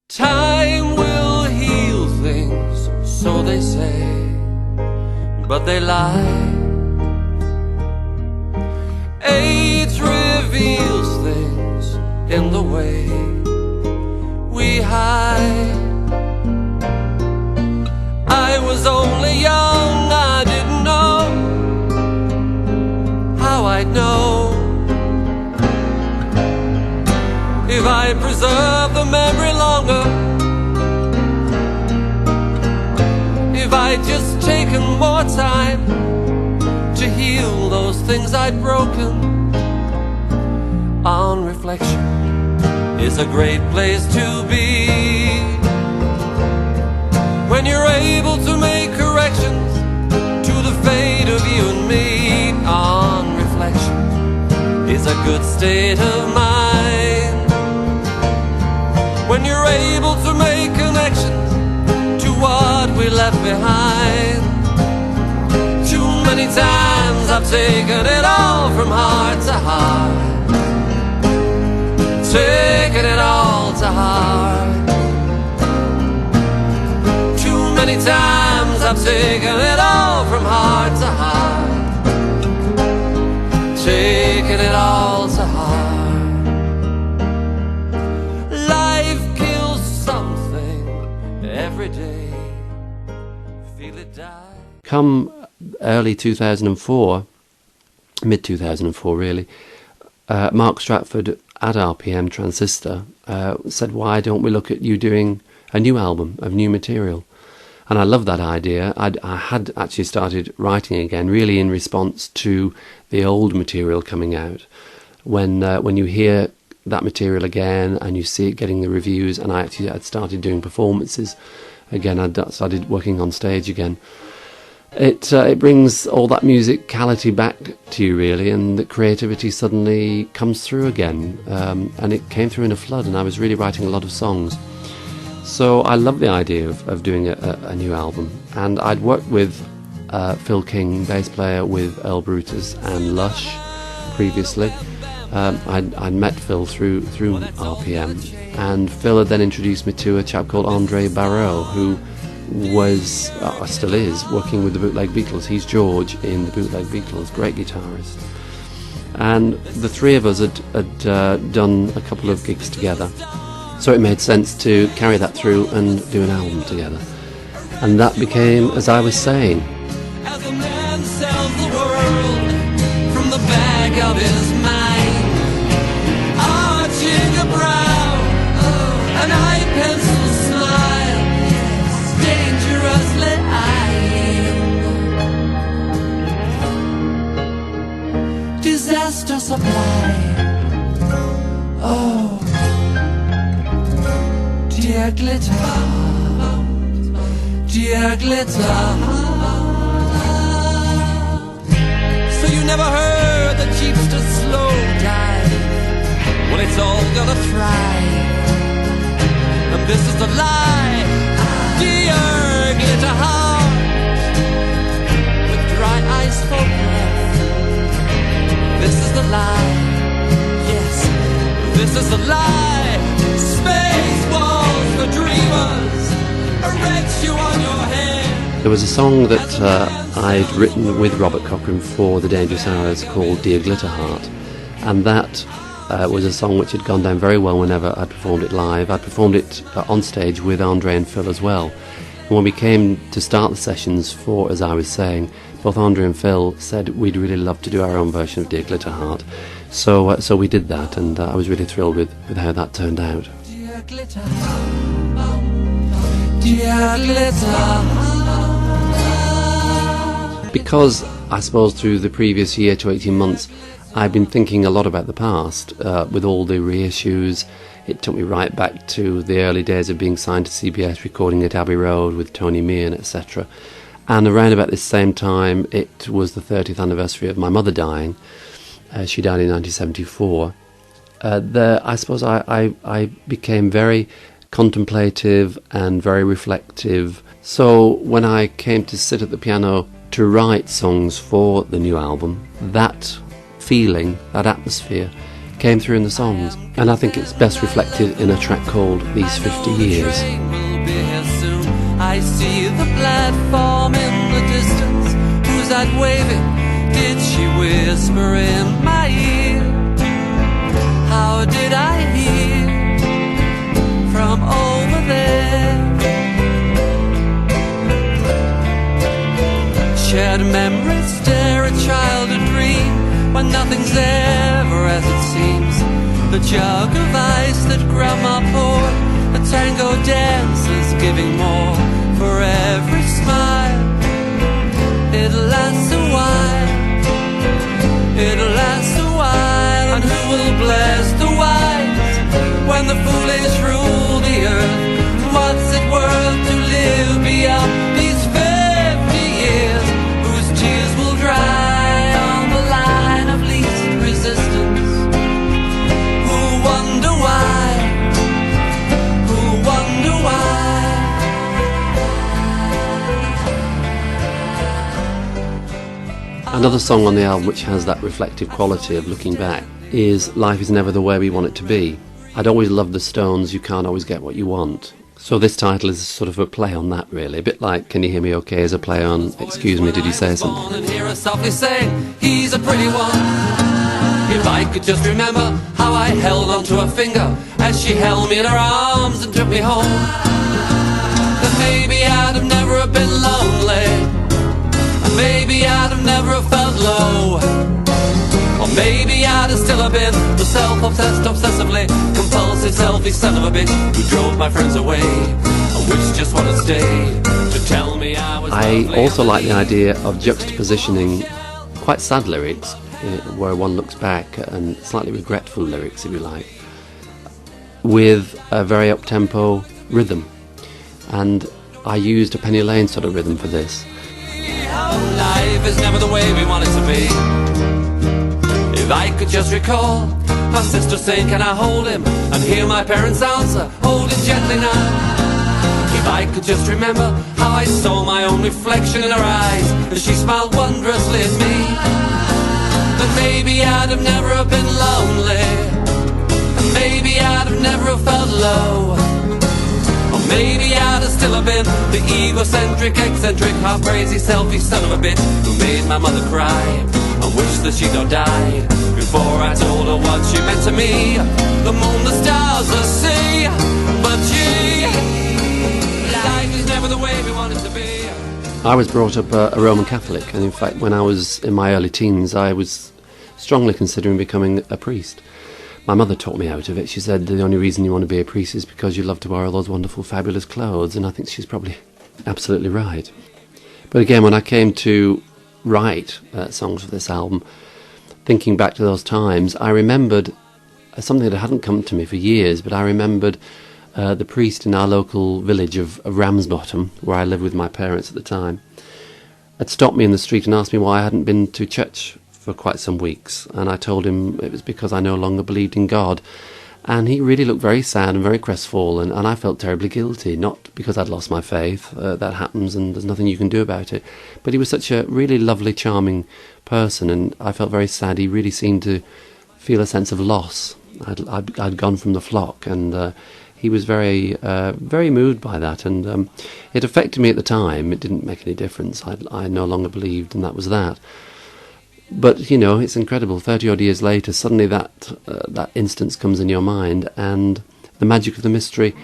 Time will heal things, so they say, but they lie. Age reveals things in the way we hide. I was only young, I didn't know how I'd know if I preserve the memory longer, if I'd just taken more time to heal those things I'd broken. On reflection is a great place to be, when you're able to make corrections to the fate of you and me. On reflection is a good state of mind, when you're able to make connections to what we left behind. Too many times I've taken it all from heart to heart, taken it all to heart. Too many times I've taken it all from heart to heart, taken it all to heart. Every day, feel it die. Come early 2004, mid-2004 really, Mark Stratford at RPM Transistor said, why don't we look at you doing a new album of new material? And I love that idea. I had actually started writing again, really in response to the old material coming out. When you hear that material again and you see it getting the reviews, and I actually had started doing performances again, I'd started working on stage again, it brings all that musicality back to you really, and the creativity suddenly comes through again, and it came through in a flood, and I was really writing a lot of songs. So I love the idea of doing a new album, and I'd worked with Phil King, bass player with Earl Brutus and Lush previously. I'd met Phil through RPM, and Phil had then introduced me to a chap called Andre Barreau, who was, still is, working with the Bootleg Beatles. He's George in the Bootleg Beatles, great guitarist. And the three of us had done a couple of gigs together, so it made sense to carry that through and do an album together. And that became As I Was Saying. As a man sells the world from the bag of his mind, arching a brow, an eye pencil smile, dangerously eyeing disaster supply. Oh, dear glitter, dear glitter. So you never heard the cheapster slow dive? Well, it's all gonna thrive, and this is the lie, dear glitter heart, with dry ice for breath. This is the lie, yes, this is the lie. Space walls for dreamers, erect you on your head. There was a song that I'd written with Robert Cochrane for The Dangerous Hours called Dear Glitter Heart, and that was a song which had gone down very well whenever I'd performed it live. I'd performed it on stage with Andre and Phil as well. And when we came to start the sessions for As I Was Saying, both Andre and Phil said we'd really love to do our own version of Dear Glitter Heart. So we did that, and I was really thrilled with how that turned out. Dear glitter, dear glitter. Because I suppose through the previous year to 18 months I've been thinking a lot about the past, with all the reissues. It took me right back to the early days of being signed to CBS, recording at Abbey Road with Tony Meehan, etc. And around about this same time, it was the 30th anniversary of my mother dying. She died in 1974. I suppose I became very contemplative and very reflective. So when I came to sit at the piano to write songs for the new album, that feeling, that atmosphere came through in the songs, and I think it's best reflected in a track called These 50 Years. I see the platform in the distance. Who's that waving? Did she whisper in my ear? How did I hear from over there? Shared memories stare a child a dream when nothing's ever as it seems. The jug of ice that grandma poured, a tango dancer's giving more for every smile. It lasts a while, it lasts a while. And who will bless the wise when the foolish rule the earth? What's it worth to live beyond these 50 years, whose tears will dry on the line of least resistance? Who wonder why? Who wonder why? Another song on the album which has that reflective quality of looking back is Life Is Never the Way We Want It to Be. I'd always loved the Stones' You Can't Always Get What You Want. So this title is sort of a play on that, really. A bit like Can You Hear Me OK is a play on Excuse Me, Did You Say Something? And hear her softly saying, he's a pretty one. If I could just remember how I held onto her finger as she held me in her arms and took me home, then maybe I'd have never been lonely. Maybe I'd have never felt low. Or maybe I'd have still have been the self-obsessed, obsessively compulsive, selfish son of a bitch who drove my friends away, and which just wanted to stay to tell me I was I also like the idea of juxtapositioning quite sad lyrics, where one looks back, and slightly regretful lyrics, if you like, with a very up-tempo rhythm. And I used a Penny Lane sort of rhythm for this. Life is never the way we want it to be. If I could just recall my sister saying, can I hold him? And hear my parents answer, hold him gently now. If I could just remember how I saw my own reflection in her eyes as she smiled wondrously at me, then maybe I'd have never been lonely. And maybe I'd have never felt low. Maybe I'd have still have been the egocentric, eccentric, half-crazy, selfish son of a bitch who made my mother cry and wished that she'd not died before I told her what she meant to me. The moon, the stars, the sea, but gee, life is never the way we want it to be. I was brought up a Roman Catholic, and in fact when I was in my early teens I was strongly considering becoming a priest. My mother talked me out of it. She said the only reason you want to be a priest is because you love to wear all those wonderful, fabulous clothes, and I think she's probably absolutely right. But again, when I came to write songs for this album, thinking back to those times, I remembered something that hadn't come to me for years, but I remembered the priest in our local village of Ramsbottom, where I lived with my parents at the time, had stopped me in the street and asked me why I hadn't been to church for quite some weeks, and I told him it was because I no longer believed in God. And he really looked very sad and very crestfallen, and I felt terribly guilty, not because I'd lost my faith, that happens and there's nothing you can do about it, but he was such a really lovely, charming person, and I felt very sad. He really seemed to feel a sense of loss. I'd gone from the flock, and he was very moved by that, and it affected me at the time. It didn't make any difference. I no longer believed, and that was that. But, you know, it's incredible. 30-odd years later, suddenly that instance comes in your mind, and the magic of the mystery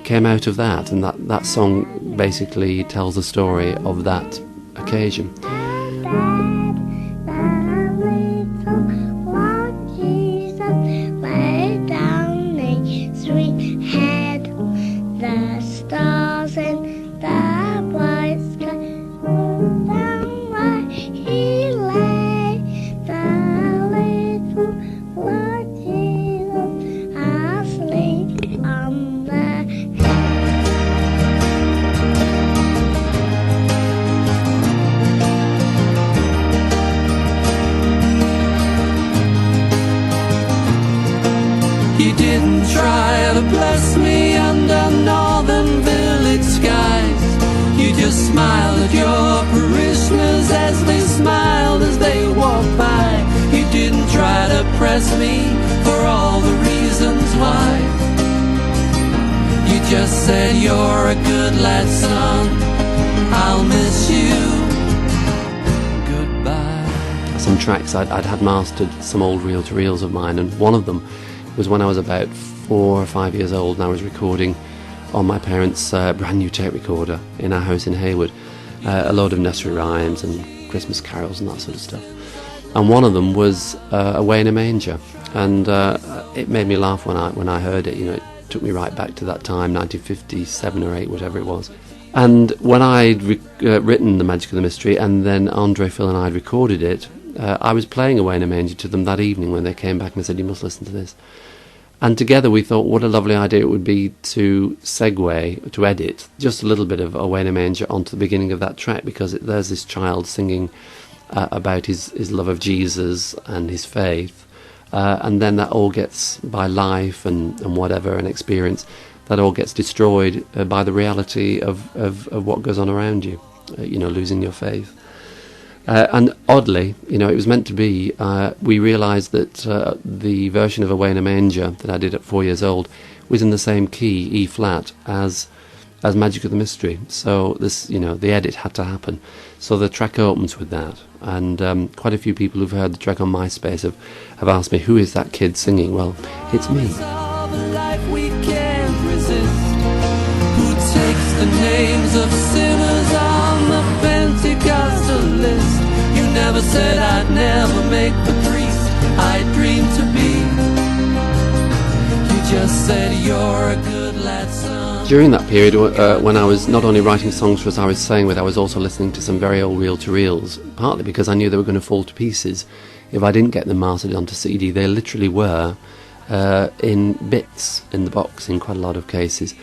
came out of that, and that song basically tells the story of that occasion. You didn't try to bless me under northern village skies. You just smiled at your parishioners as they smiled as they walked by. You didn't try to press me for all the reasons why. You just said you're a good lad, son. I'll miss you. Goodbye. Some tracks I'd had mastered, some old reel-to-reels of mine, and one of them was when I was about 4 or 5 years old, and I was recording on my parents' brand new tape recorder in our house in Hayward, a load of nursery rhymes and Christmas carols and that sort of stuff. And one of them was Away in a Manger, and it made me laugh when I heard it. You know, it took me right back to that time, 1957 or 8, whatever it was. And when I'd written The Magic of the Mystery, and then Andre, Phil and I had recorded it, I was playing Away in a Manger to them that evening when they came back and said, "You must listen to this." And together we thought what a lovely idea it would be to segue, to edit just a little bit of Away in a Manger onto the beginning of that track, because there's this child singing about his love of Jesus and his faith, and then that all gets, by life and whatever, and experience, that all gets destroyed by the reality of what goes on around you, losing your faith. And oddly, it was meant to be, we realised that the version of Away in a Manger that I did at 4 years old was in the same key, E flat, as Magic of the Mystery. So this, the edit had to happen. So the track opens with that. And quite a few people who've heard the track on MySpace have asked me, who is that kid singing? Well, it's me. The names of sinners on the Pentecostal list. You never said I'd never make the priest I dreamed to be. You just said you're a good lad, son. During that period, when I was not only writing songs for us I was sang with, I was also listening to some very old reel-to-reels, partly because I knew they were going to fall to pieces if I didn't get them mastered onto CD. They literally were in bits in the box in quite a lot of cases.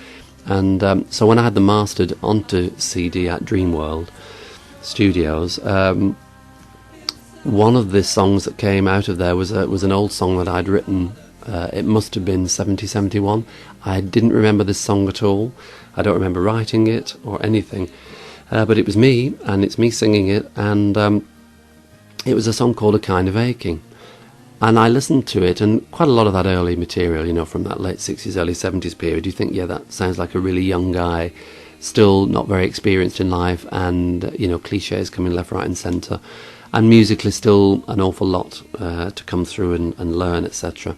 And so when I had them mastered onto CD at Dreamworld Studios, one of the songs that came out of there was an old song that I'd written. It must have been 71. I didn't remember this song at all. I don't remember writing it or anything. But it was me, and it's me singing it, and it was a song called A Kind of Aching. And I listened to it, and quite a lot of that early material, from that late 60s, early 70s period, you think, yeah, that sounds like a really young guy, still not very experienced in life, and, cliches coming left, right and centre, and musically still an awful lot to come through and learn, etc.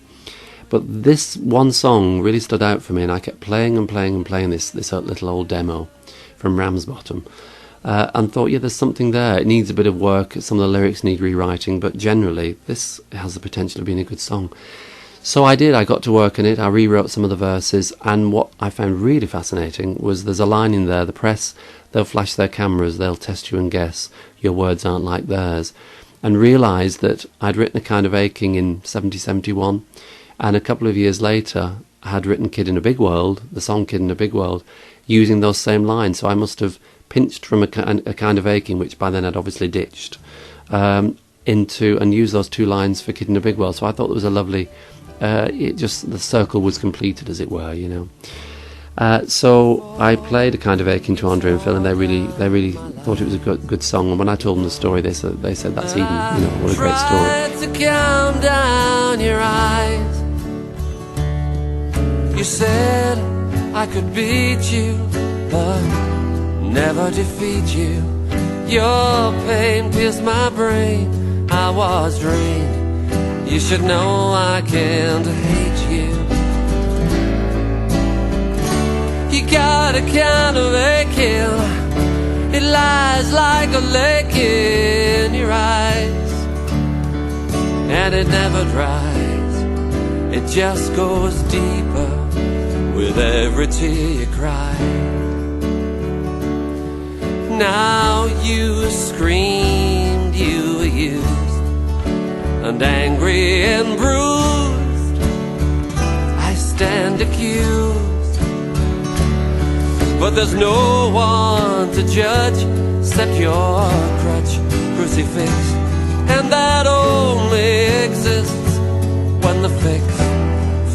But this one song really stood out for me, and I kept playing and playing and playing this little old demo from Ramsbottom. And thought, yeah, there's something there. It needs a bit of work. Some of the lyrics need rewriting, but generally, this has the potential of being a good song. So I did. I got to work on it. I rewrote some of the verses, and what I found really fascinating was there's a line in there, the press, they'll flash their cameras, they'll test you and guess, your words aren't like theirs, and realised that I'd written A Kind of Aching in 71, and a couple of years later, I had written Kid in a Big World, the song Kid in a Big World, using those same lines. So I must have pinched from a Kind of Aching, which by then I'd obviously ditched, into and used those two lines for Kid in a Big World. So I thought it was a lovely, the circle was completed, as it were, So I played A Kind of Aching to Andre and Phil, and they really thought it was a good song. And when I told them the story, they said that's even, what a great story. Tried to calm down your eyes. You said I could beat you, but never defeat you. Your pain pierced my brain. I was drained. You should know I can't hate you. You got a kind of aching. It lies like a lake in your eyes, and it never dries. It just goes deeper with every tear you cry. Now you screamed, you were used and angry and bruised. I stand accused, but there's no one to judge except your crutch, crucifix, and that only exists when the fix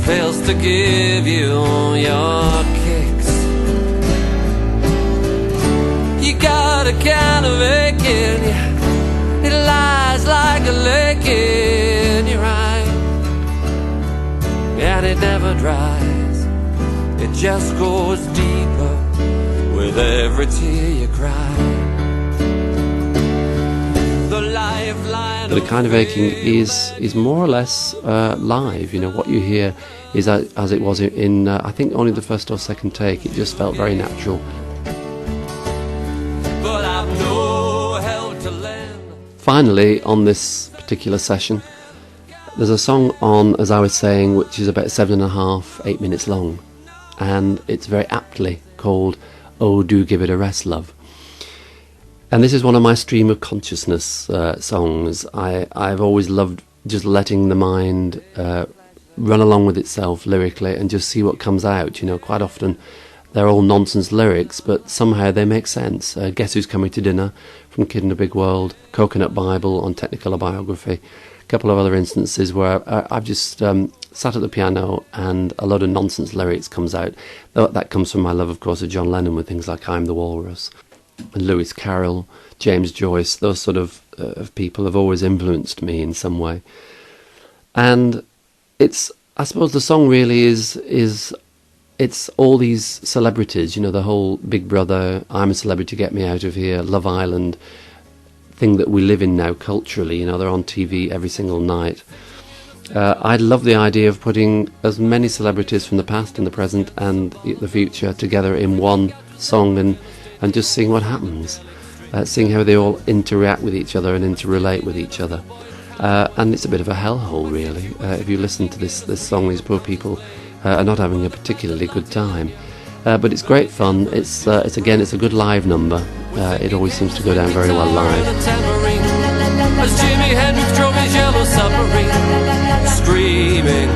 fails to give you your kicks. You got a kind of aching, it lies like a lake in your eyes, dries. It just goes deeper with every tear you cry. The lifeline. But a Kind of Aching is more or less live. You know, what you hear is as it was in I think only the first or second take. It just felt very natural. But I've no help to lend. Finally, on this particular session, there's a song on, as I was saying, which is about 7.5, 8 minutes long, and it's very aptly called "Oh, Do Give It a Rest, Love." And this is one of my stream of consciousness songs. I've always loved just letting the mind run along with itself lyrically and just see what comes out. You know, quite often they're all nonsense lyrics, but somehow they make sense. Guess Who's Coming to Dinner from Kid in a Big World, Coconut Bible on Technicolor Biography, a couple of other instances where I've just sat at the piano and a load of nonsense lyrics comes out. That comes from my love, of course, of John Lennon with things like I'm the Walrus. And Lewis Carroll, James Joyce, those sort of people have always influenced me in some way. And I suppose the song really is it's all these celebrities, you know, the whole Big Brother, I'm a Celebrity, Get Me Out of Here, Love Island thing that we live in now culturally. You know, they're on TV every single night. I love the idea of putting as many celebrities from the past and the present and the future together in one song and just seeing what happens, seeing how they all interact with each other and interrelate with each other. And it's a bit of a hellhole, really. If you listen to this song, these poor people are not having a particularly good time. But it's great fun. It's a good live number. It always seems to go down very well live. As Jimi Hendrix drove his yellow submarine, screaming,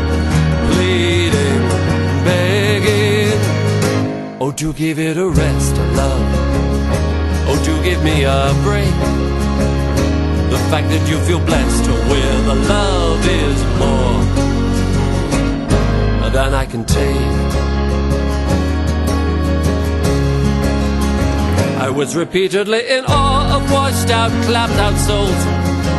pleading, begging. Oh, do give it a rest, love. Oh, do give me a break. The fact that you feel blessed with a love is more than I can take. I was repeatedly in awe of washed out, clapped out souls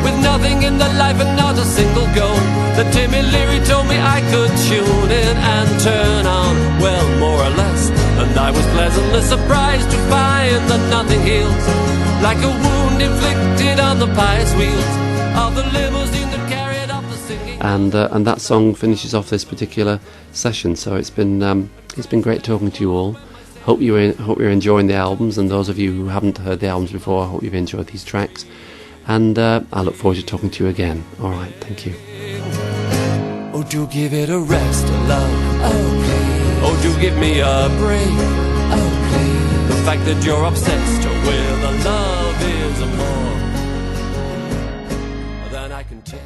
with nothing in their life and not a single goal. The Timmy Leary told me I could tune in and turn on, well, more or less. And I was pleasantly surprised to find that nothing heals like a wound inflicted on the pious wheels of the limousine that carried up the singing. And that song finishes off this particular session. So it's been great talking to you all. Hope you're enjoying the albums, and those of you who haven't heard the albums before, I hope you've enjoyed these tracks. And I look forward to talking to you again. All right, thank you. Oh, do give it a rest, love. Oh, please. Oh, do give me a break. Oh, please. The fact that you're obsessed with a love is more than I can take.